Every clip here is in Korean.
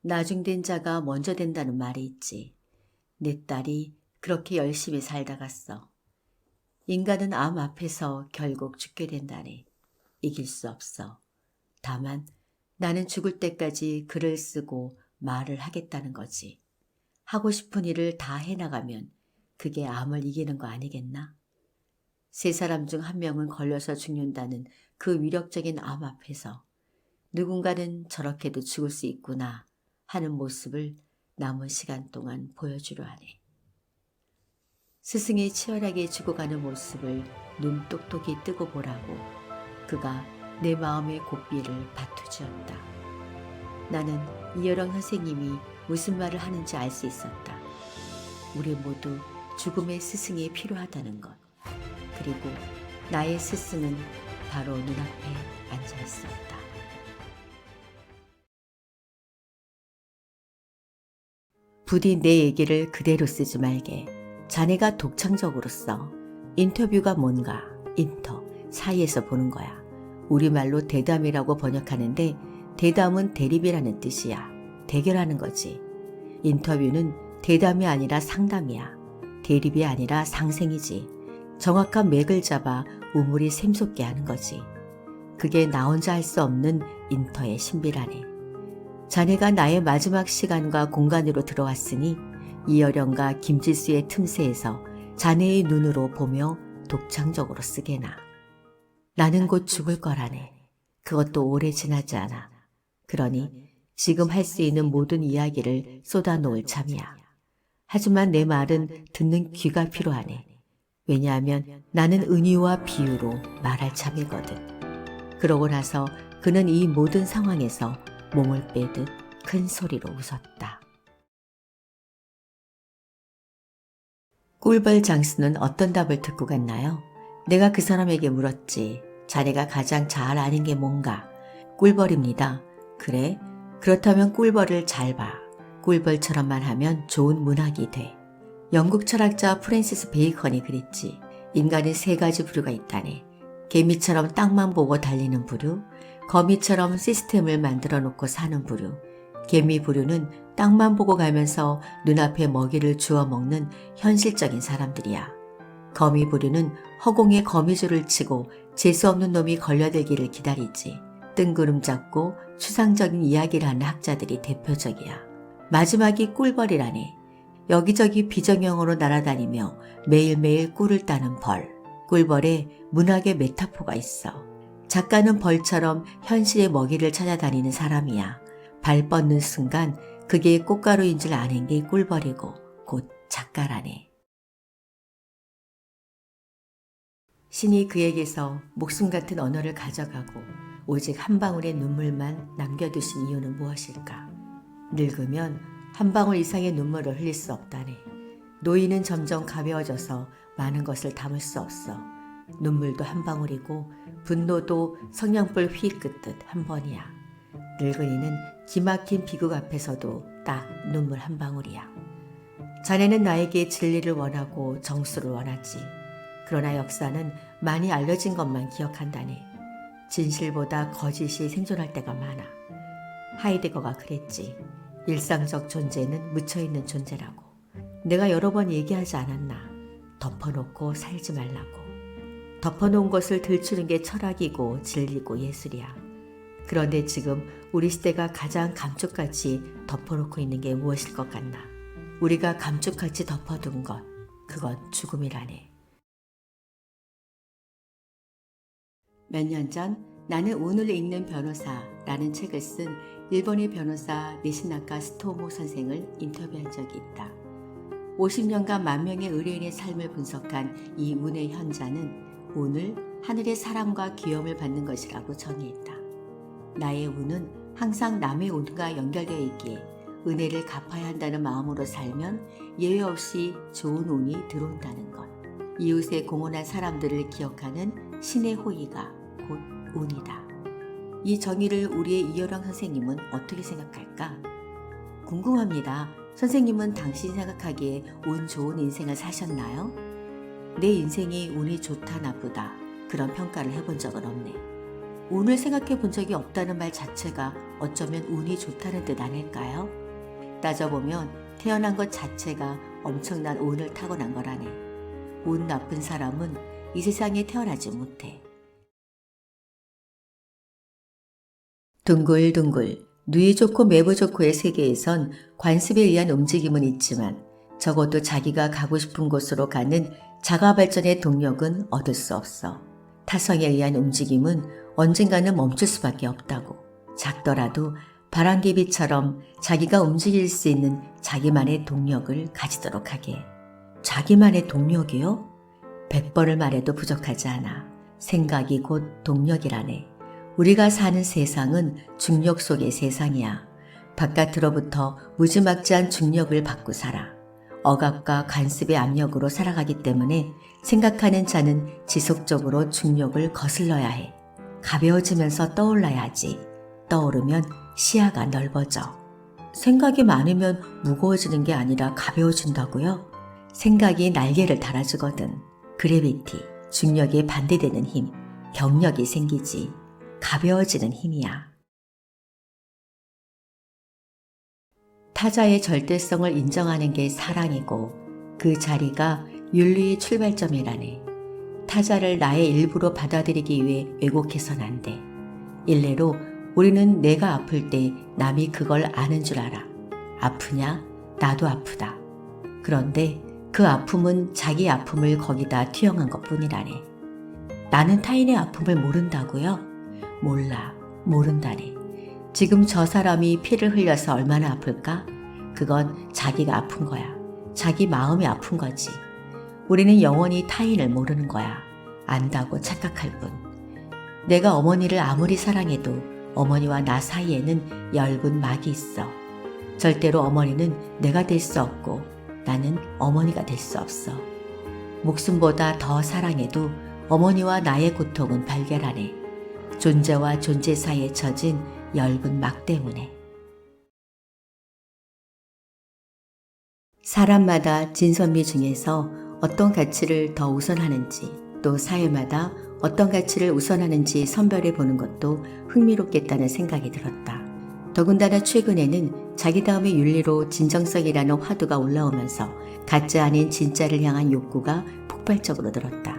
나중된 자가 먼저 된다는 말이 있지. 내 딸이 그렇게 열심히 살다 갔어. 인간은 암 앞에서 결국 죽게 된다네. 이길 수 없어. 다만 나는 죽을 때까지 글을 쓰고 말을 하겠다는 거지. 하고 싶은 일을 다 해나가면 그게 암을 이기는 거 아니겠나? 세 사람 중 한 명은 걸려서 죽는다는 그 위력적인 암 앞에서 누군가는 저렇게도 죽을 수 있구나 하는 모습을 남은 시간 동안 보여주려 하네. 스승이 치열하게 죽어가는 모습을 눈 똑똑히 뜨고 보라고 그가 내 마음의 고삐를 받투주었다. 나는 이여령 선생님이 무슨 말을 하는지 알 수 있었다. 우리 모두 죽음의 스승이 필요하다는 것. 그리고 나의 스승은 바로 눈앞에 앉아 있었다. 부디 내 얘기를 그대로 쓰지 말게. 자네가 독창적으로 써. 인터뷰가 뭔가, 인터, 사이에서 보는 거야. 우리말로 대담이라고 번역하는데 대담은 대립이라는 뜻이야. 대결하는 거지. 인터뷰는 대담이 아니라 상담이야. 대립이 아니라 상생이지. 정확한 맥을 잡아 우물이 샘솟게 하는 거지. 그게 나 혼자 할 수 없는 인터의 신비라네. 자네가 나의 마지막 시간과 공간으로 들어왔으니 이여령과 김지수의 틈새에서 자네의 눈으로 보며 독창적으로 쓰게나. 나는 곧 죽을 거라네. 그것도 오래 지나지 않아. 그러니 지금 할 수 있는 모든 이야기를 쏟아놓을 참이야. 하지만 내 말은 듣는 귀가 필요하네. 왜냐하면 나는 은유와 비유로 말할 참이거든. 그러고 나서 그는 이 모든 상황에서 몸을 빼듯 큰 소리로 웃었다. 꿀벌 장수는 어떤 답을 듣고 갔나요? 내가 그 사람에게 물었지. 자네가 가장 잘 아는 게 뭔가? 꿀벌입니다. 그래? 그렇다면 꿀벌을 잘 봐. 꿀벌처럼만 하면 좋은 문학이 돼. 영국 철학자 프랜시스 베이컨이 그랬지. 인간은 세 가지 부류가 있다네. 개미처럼 땅만 보고 달리는 부류, 거미처럼 시스템을 만들어 놓고 사는 부류, 개미 부류는 땅만 보고 가면서 눈앞에 먹이를 주워 먹는 현실적인 사람들이야. 거미 부류는 허공에 거미줄을 치고 재수없는 놈이 걸려들기를 기다리지. 뜬구름 잡고 추상적인 이야기를 하는 학자들이 대표적이야. 마지막이 꿀벌이라네. 여기저기 비정형으로 날아다니며 매일매일 꿀을 따는 벌. 꿀벌에 문학의 메타포가 있어. 작가는 벌처럼 현실의 먹이를 찾아다니는 사람이야. 발 뻗는 순간 그게 꽃가루인 줄 아는 게 꿀벌이고 곧 작가라네. 신이 그에게서 목숨 같은 언어를 가져가고 오직 한 방울의 눈물만 남겨두신 이유는 무엇일까? 늙으면 한 방울 이상의 눈물을 흘릴 수 없다네. 노인은 점점 가벼워져서 많은 것을 담을 수 없어. 눈물도 한 방울이고 분노도 성냥불 휘 끄듯 한 번이야. 늙은이는 기막힌 비극 앞에서도 딱 눈물 한 방울이야. 자네는 나에게 진리를 원하고 정수를 원하지. 그러나 역사는 많이 알려진 것만 기억한다네. 진실보다 거짓이 생존할 때가 많아. 하이데거가 그랬지. 일상적 존재는 묻혀있는 존재라고. 내가 여러 번 얘기하지 않았나. 덮어놓고 살지 말라고. 덮어놓은 것을 들추는 게 철학이고 진리고 예술이야. 그런데 지금 우리 시대가 가장 감쪽같이 덮어놓고 있는 게 무엇일 것 같나. 우리가 감쪽같이 덮어둔 것, 그건 죽음이라네. 몇 년 전 나는 운을 읽는 변호사라는 책을 쓴 일본의 변호사 니시나카 스토모 선생을 인터뷰한 적이 있다. 50년간 만 명의 의뢰인의 삶을 분석한 이 운의 현자는 운을 하늘의 사랑과 귀여움을 받는 것이라고 정의했다. 나의 운은 항상 남의 운과 연결되어 있기에 은혜를 갚아야 한다는 마음으로 살면 예외 없이 좋은 운이 들어온다는 것. 이웃에 공헌한 사람들을 기억하는 신의 호의가 곧 운이다. 이 정의를 우리의 이여령 선생님은 어떻게 생각할까? 궁금합니다. 선생님은 당신이 생각하기에 운 좋은 인생을 사셨나요? 내 인생이 운이 좋다 나쁘다 그런 평가를 해본 적은 없네. 운을 생각해 본 적이 없다는 말 자체가 어쩌면 운이 좋다는 뜻 아닐까요? 따져보면 태어난 것 자체가 엄청난 운을 타고난 거라네. 운 나쁜 사람은 이 세상에 태어나지 못해. 둥글둥글 누이 좋고 매부 좋고의 세계에선 관습에 의한 움직임은 있지만 적어도 자기가 가고 싶은 곳으로 가는 자가 발전의 동력은 얻을 수 없어. 타성에 의한 움직임은 언젠가는 멈출 수밖에 없다고. 작더라도 바람개비처럼 자기가 움직일 수 있는 자기만의 동력을 가지도록 하게. 자기만의 동력이요? 100번을 말해도 부족하지 않아. 생각이 곧 동력이라네. 우리가 사는 세상은 중력 속의 세상이야. 바깥으로부터 무지막지한 중력을 받고 살아. 억압과 관습의 압력으로 살아가기 때문에 생각하는 자는 지속적으로 중력을 거슬러야 해. 가벼워지면서 떠올라야 하지. 떠오르면 시야가 넓어져. 생각이 많으면 무거워지는 게 아니라 가벼워진다고요? 생각이 날개를 달아주거든. 그래비티, 중력에 반대되는 힘, 경력이 생기지. 가벼워지는 힘이야. 타자의 절대성을 인정하는 게 사랑이고 그 자리가 윤리의 출발점이라네. 타자를 나의 일부로 받아들이기 위해 왜곡해선 안 돼. 일례로 우리는 내가 아플 때 남이 그걸 아는 줄 알아. 아프냐? 나도 아프다. 그런데 그 아픔은 자기 아픔을 거기다 투영한 것뿐이라네. 나는 타인의 아픔을 모른다고요? 몰라, 모른다네. 지금 저 사람이 피를 흘려서 얼마나 아플까? 그건 자기가 아픈 거야. 자기 마음이 아픈 거지. 우리는 영원히 타인을 모르는 거야. 안다고 착각할 뿐. 내가 어머니를 아무리 사랑해도 어머니와 나 사이에는 엷은 막이 있어. 절대로 어머니는 내가 될 수 없고 나는 어머니가 될 수 없어. 목숨보다 더 사랑해도 어머니와 나의 고통은 발견하네. 존재와 존재 사이에 처진 엷은 막 때문에. 사람마다 진선미 중에서 어떤 가치를 더 우선하는지, 또 사회마다 어떤 가치를 우선하는지 선별해 보는 것도 흥미롭겠다는 생각이 들었다. 더군다나 최근에는 자기 다음의 윤리로 진정성이라는 화두가 올라오면서 가짜 아닌 진짜를 향한 욕구가 폭발적으로 늘었다.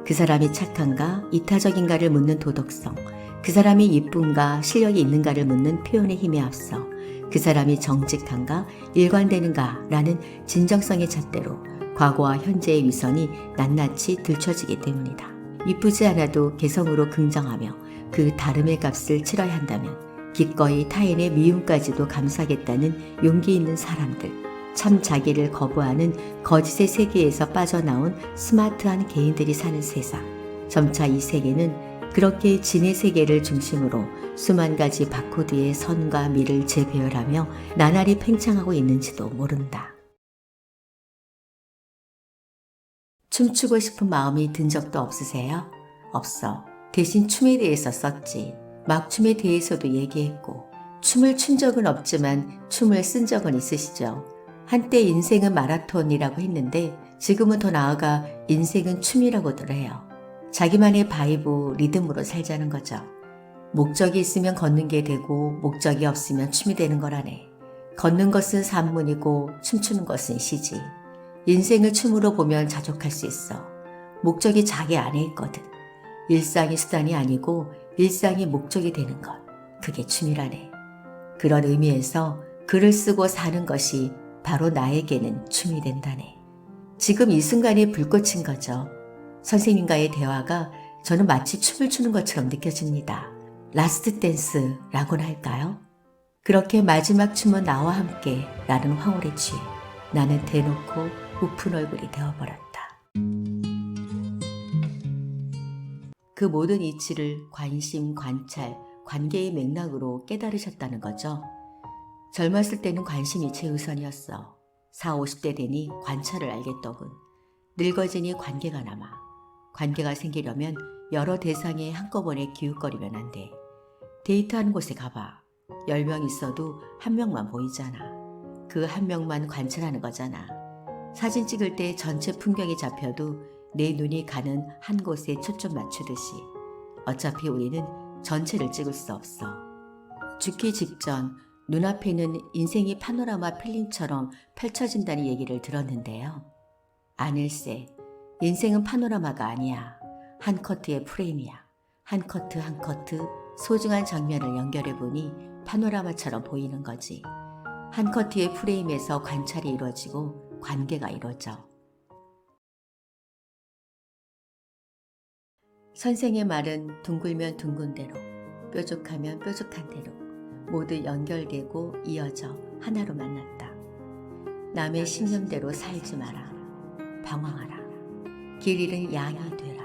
그 사람이 착한가, 이타적인가를 묻는 도덕성, 그 사람이 이쁜가, 실력이 있는가를 묻는 표현의 힘에 앞서 그 사람이 정직한가, 일관되는가 라는 진정성의 잣대로 과거와 현재의 위선이 낱낱이 들춰지기 때문이다. 이쁘지 않아도 개성으로 긍정하며 그 다름의 값을 치러야 한다면 기꺼이 타인의 미움까지도 감수하겠다는 용기 있는 사람들, 참 자기를 거부하는 거짓의 세계에서 빠져나온 스마트한 개인들이 사는 세상. 점차 이 세계는 그렇게 진의 세계를 중심으로 수만 가지 바코드의 선과 미를 재배열하며 나날이 팽창하고 있는지도 모른다. 춤추고 싶은 마음이 든 적도 없으세요? 없어. 대신 춤에 대해서 썼지. 막춤에 대해서도 얘기했고, 춤을 춘 적은 없지만 춤을 쓴 적은 있으시죠? 한때 인생은 마라톤이라고 했는데 지금은 더 나아가 인생은 춤이라고들 해요. 자기만의 바이브, 리듬으로 살자는 거죠. 목적이 있으면 걷는 게 되고 목적이 없으면 춤이 되는 거라네. 걷는 것은 산문이고 춤추는 것은 시지. 인생을 춤으로 보면 자족할 수 있어. 목적이 자기 안에 있거든. 일상이 수단이 아니고 일상이 목적이 되는 것. 그게 춤이라네. 그런 의미에서 글을 쓰고 사는 것이 바로 나에게는 춤이 된다네. 지금 이 순간에 불꽃인 거죠. 선생님과의 대화가 저는 마치 춤을 추는 것처럼 느껴집니다. 라스트 댄스라고나 할까요? 그렇게 마지막 춤은 나와 함께 라는 황홀에 취해 나는 대놓고 우픈 얼굴이 되어버렸다. 그 모든 이치를 관심, 관찰, 관계의 맥락으로 깨달으셨다는 거죠. 젊었을 때는 관심이 최우선이었어. 40, 50대 되니 관찰을 알겠더군. 늙어지니 관계가 남아. 관계가 생기려면 여러 대상에 한꺼번에 기웃거리면 안 돼. 데이트하는 곳에 가봐. 10명 있어도 한 명만 보이잖아. 그 한 명만 관찰하는 거잖아. 사진 찍을 때 전체 풍경이 잡혀도 내 눈이 가는 한 곳에 초점 맞추듯이 어차피 우리는 전체를 찍을 수 없어. 죽기 직전 눈앞에 있는 인생이 파노라마 필름처럼 펼쳐진다는 얘기를 들었는데요. 아닐세, 인생은 파노라마가 아니야. 한 커트의 프레임이야. 한 커트 한 커트 소중한 장면을 연결해보니 파노라마처럼 보이는 거지. 한 커트의 프레임에서 관찰이 이루어지고 관계가 이루어져. 선생의 말은 둥글면 둥근 대로, 뾰족하면 뾰족한 대로 모두 연결되고 이어져 하나로 만났다. 남의 신념대로 살지 마라. 방황하라. 길 잃은 양이 되라.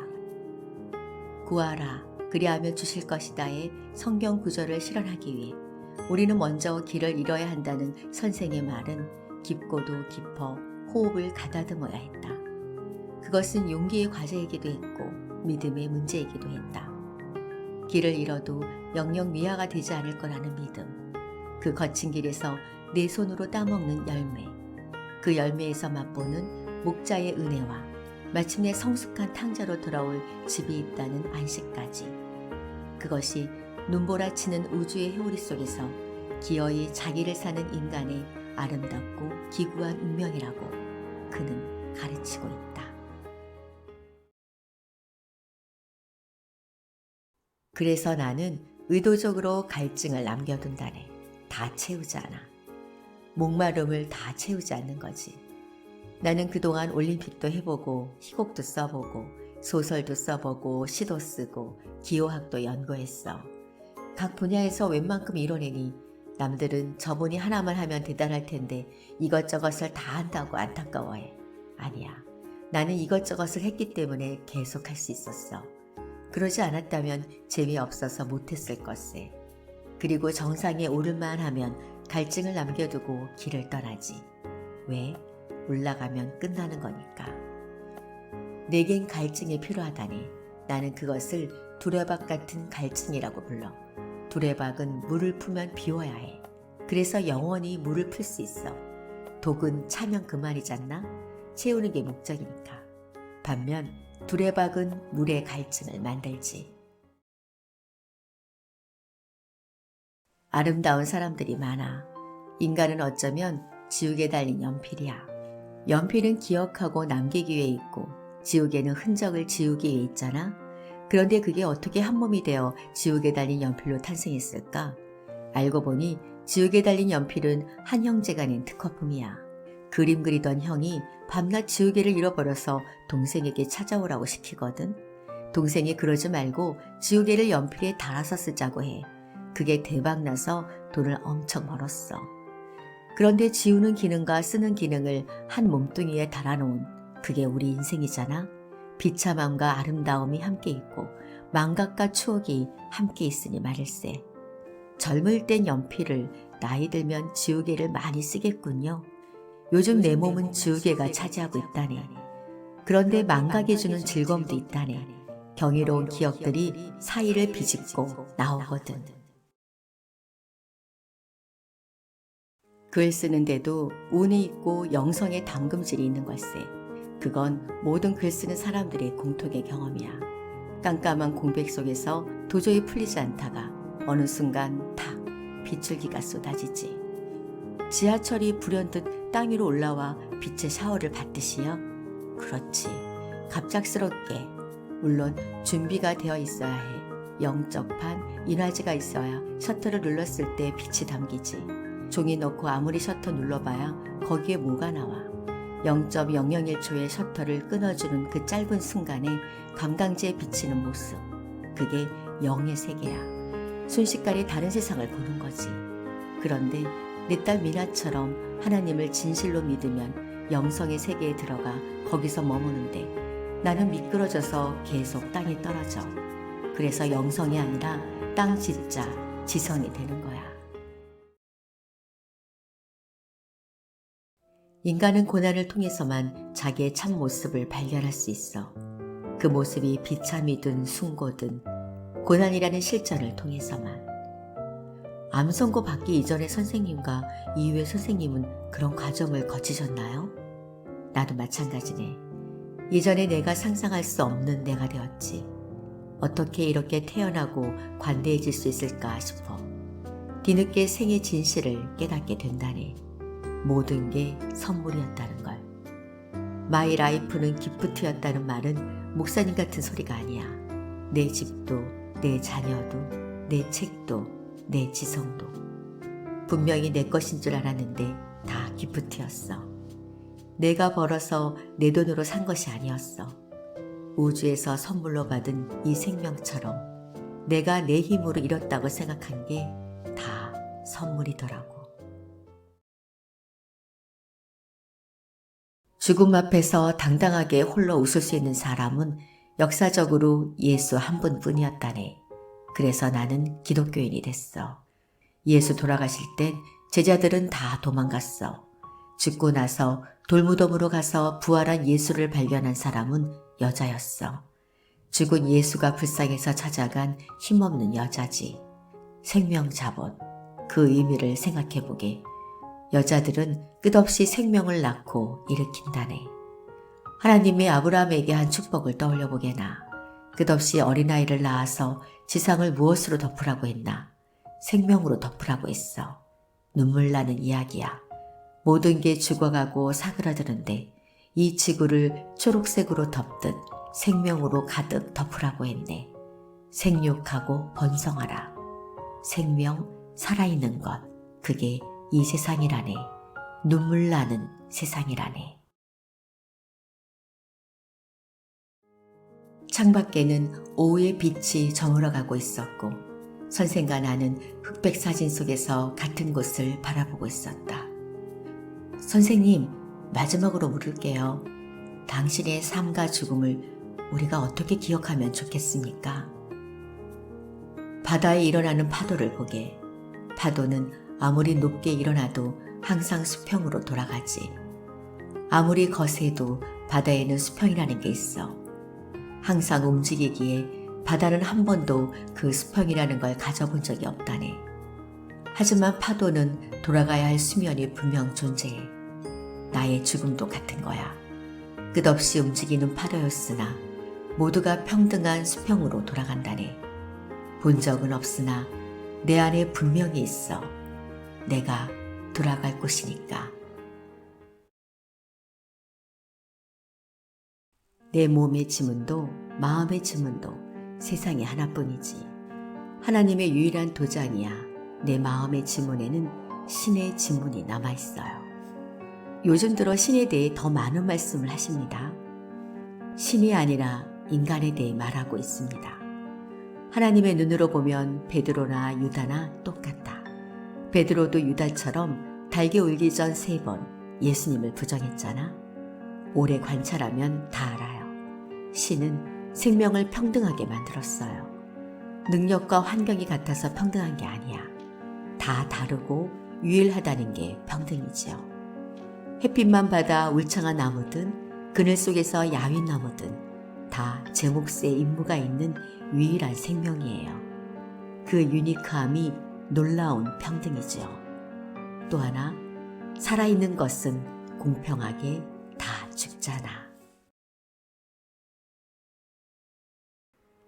구하라. 그리하면 주실 것이다의 성경 구절을 실현하기 위해 우리는 먼저 길을 잃어야 한다는 선생의 말은 깊고도 깊어 호흡을 가다듬어야 했다. 그것은 용기의 과제이기도 했고 믿음의 문제이기도 했다. 길을 잃어도 영영 미화가 되지 않을 거라는 믿음. 그 거친 길에서 내 손으로 따먹는 열매. 그 열매에서 맛보는 목자의 은혜와 마침내 성숙한 탕자로 돌아올 집이 있다는 안식까지. 그것이 눈보라치는 우주의 회오리 속에서 기어이 자기를 사는 인간의 아름답고 기구한 운명이라고 그는 가르치고 있다. 그래서 나는 의도적으로 갈증을 남겨둔다네. 다 채우지 않아. 목마름을 다 채우지 않는 거지. 나는 그동안 올림픽도 해보고 희곡도 써보고 소설도 써보고 시도 쓰고 기호학도 연구했어. 각 분야에서 웬만큼 이뤄내니 남들은 저분이 하나만 하면 대단할 텐데 이것저것을 다 한다고 안타까워해. 아니야. 나는 이것저것을 했기 때문에 계속 할 수 있었어. 그러지 않았다면 재미없어서 못했을 것을. 그리고 정상에 오를만 하면 갈증을 남겨두고 길을 떠나지. 왜? 올라가면 끝나는 거니까. 내겐 갈증이 필요하다니. 나는 그것을 두레박 같은 갈증이라고 불러. 두레박은 물을 풀면 비워야 해. 그래서 영원히 물을 풀 수 있어. 독은 차면 그만이잖나? 채우는 게 목적이니까. 반면 두레박은 물의 갈증을 만들지. 아름다운 사람들이 많아. 인간은 어쩌면 지옥에 달린 연필이야. 연필은 기억하고 남기기 위해 있고 지옥에는 흔적을 지우기 위해 있잖아. 그런데 그게 어떻게 한 몸이 되어 지옥에 달린 연필로 탄생했을까? 알고 보니 지옥에 달린 연필은 한 형제가 낸 특허품이야. 그림 그리던 형이 밤낮 지우개를 잃어버려서 동생에게 찾아오라고 시키거든. 동생이 그러지 말고 지우개를 연필에 달아서 쓰자고 해. 그게 대박나서 돈을 엄청 벌었어. 그런데 지우는 기능과 쓰는 기능을 한 몸뚱이에 달아놓은 그게 우리 인생이잖아. 비참함과 아름다움이 함께 있고 망각과 추억이 함께 있으니 말일세. 젊을 땐 연필을, 나이 들면 지우개를 많이 쓰겠군요. 요즘 내 몸은 지우개가 차지하고 있다네. 그런데 망각해주는 즐거움도 있다네. 경이로운 기억들이 사이를 비집고 나오거든. 글 쓰는데도 운이 있고 영성의 담금질이 있는 걸세. 그건 모든 글 쓰는 사람들의 공통의 경험이야. 깜깜한 공백 속에서 도저히 풀리지 않다가 어느 순간 탁 빗줄기가 쏟아지지. 지하철이 불현듯 땅 위로 올라와 빛의 샤워를 받듯이요. 그렇지. 갑작스럽게. 물론 준비가 되어 있어야 해. 영접한 인화지가 있어야 셔터를 눌렀을 때 빛이 담기지. 종이 넣고 아무리 셔터 눌러봐야 거기에 뭐가 나와. 0.001초의 셔터를 끊어주는 그 짧은 순간에 감강지에 비치는 모습. 그게 영의 세계야. 순식간에 다른 세상을 보는 거지. 그런데 내 딸 미나처럼 하나님을 진실로 믿으면 영성의 세계에 들어가 거기서 머무는데 나는 미끄러져서 계속 땅에 떨어져. 그래서 영성이 아니라 땅 짓자 지성이 되는 거야. 인간은 고난을 통해서만 자기의 참 모습을 발견할 수 있어. 그 모습이 비참이든 숭고든 고난이라는 실전을 통해서만. 암 선고 받기 이전의 선생님과 이후의 선생님은 그런 과정을 거치셨나요? 나도 마찬가지네. 이전에 내가 상상할 수 없는 내가 되었지. 어떻게 이렇게 태연하고 관대해질 수 있을까 싶어 뒤늦게 생의 진실을 깨닫게 된다네. 모든 게 선물이었다는 걸. 마이 라이프는 기프트였다는 말은 목사님 같은 소리가 아니야. 내 집도, 내 자녀도, 내 책도, 내 지성도. 분명히 내 것인 줄 알았는데 다 기프트였어. 내가 벌어서 내 돈으로 산 것이 아니었어. 우주에서 선물로 받은 이 생명처럼 내가 내 힘으로 잃었다고 생각한 게 다 선물이더라고. 죽음 앞에서 당당하게 홀로 웃을 수 있는 사람은 역사적으로 예수 한 분뿐이었다네. 그래서 나는 기독교인이 됐어. 예수 돌아가실 땐 제자들은 다 도망갔어. 죽고 나서 돌무덤으로 가서 부활한 예수를 발견한 사람은 여자였어. 죽은 예수가 불쌍해서 찾아간 힘없는 여자지. 생명자본, 그 의미를 생각해보게. 여자들은 끝없이 생명을 낳고 일으킨다네. 하나님이 아브라함에게 한 축복을 떠올려보게나. 끝없이 어린아이를 낳아서 지상을 무엇으로 덮으라고 했나? 생명으로 덮으라고 했어. 눈물 나는 이야기야. 모든 게 죽어가고 사그라드는데 이 지구를 초록색으로 덮듯 생명으로 가득 덮으라고 했네. 생육하고 번성하라. 생명, 살아있는 것, 그게 이 세상이라네. 눈물 나는 세상이라네. 창밖에는 오후의 빛이 저물어가고 있었고 선생과 나는 흑백 사진 속에서 같은 곳을 바라보고 있었다. 선생님, 마지막으로 물을게요. 당신의 삶과 죽음을 우리가 어떻게 기억하면 좋겠습니까? 바다에 일어나는 파도를 보게. 파도는 아무리 높게 일어나도 항상 수평으로 돌아가지. 아무리 거세도 바다에는 수평이라는 게 있어. 항상 움직이기에 바다는 한 번도 그 수평이라는 걸 가져본 적이 없다네. 하지만 파도는 돌아가야 할 수면이 분명 존재해. 나의 죽음도 같은 거야. 끝없이 움직이는 파도였으나 모두가 평등한 수평으로 돌아간다네. 본 적은 없으나 내 안에 분명히 있어. 내가 돌아갈 곳이니까. 내 몸의 지문도 마음의 지문도 세상에 하나뿐이지. 하나님의 유일한 도장이야. 내 마음의 지문에는 신의 지문이 남아있어요. 요즘 들어 신에 대해 더 많은 말씀을 하십니다. 신이 아니라 인간에 대해 말하고 있습니다. 하나님의 눈으로 보면 베드로나 유다나 똑같다. 베드로도 유다처럼 달게 울기 전 3번 예수님을 부정했잖아. 오래 관찰하면 다 알아요. 신은 생명을 평등하게 만들었어요. 능력과 환경이 같아서 평등한 게 아니야. 다 다르고 유일하다는 게 평등이지요. 햇빛만 받아 울창한 나무든 그늘 속에서 야윈 나무든 다 제 몫에 임무가 있는 유일한 생명이에요. 그 유니크함이 놀라운 평등이지요. 또 하나, 살아있는 것은 공평하게 다 죽잖아.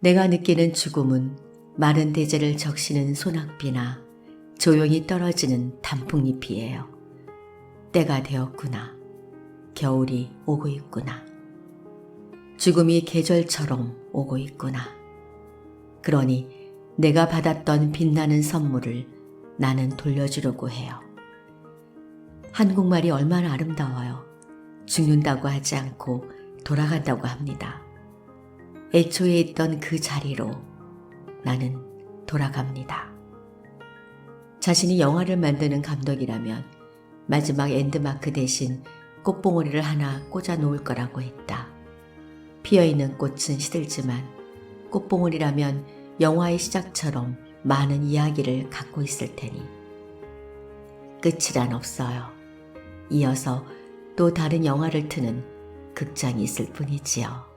내가 느끼는 죽음은 마른 대지를 적시는 소낙비나 조용히 떨어지는 단풍잎이에요. 때가 되었구나. 겨울이 오고 있구나. 죽음이 계절처럼 오고 있구나. 그러니 내가 받았던 빛나는 선물을 나는 돌려주려고 해요. 한국말이 얼마나 아름다워요. 죽는다고 하지 않고 돌아간다고 합니다. 애초에 있던 그 자리로 나는 돌아갑니다. 자신이 영화를 만드는 감독이라면 마지막 엔드마크 대신 꽃봉오리를 하나 꽂아 놓을 거라고 했다. 피어있는 꽃은 시들지만 꽃봉오리라면 영화의 시작처럼 많은 이야기를 갖고 있을 테니. 끝이란 없어요. 이어서 또 다른 영화를 트는 극장이 있을 뿐이지요.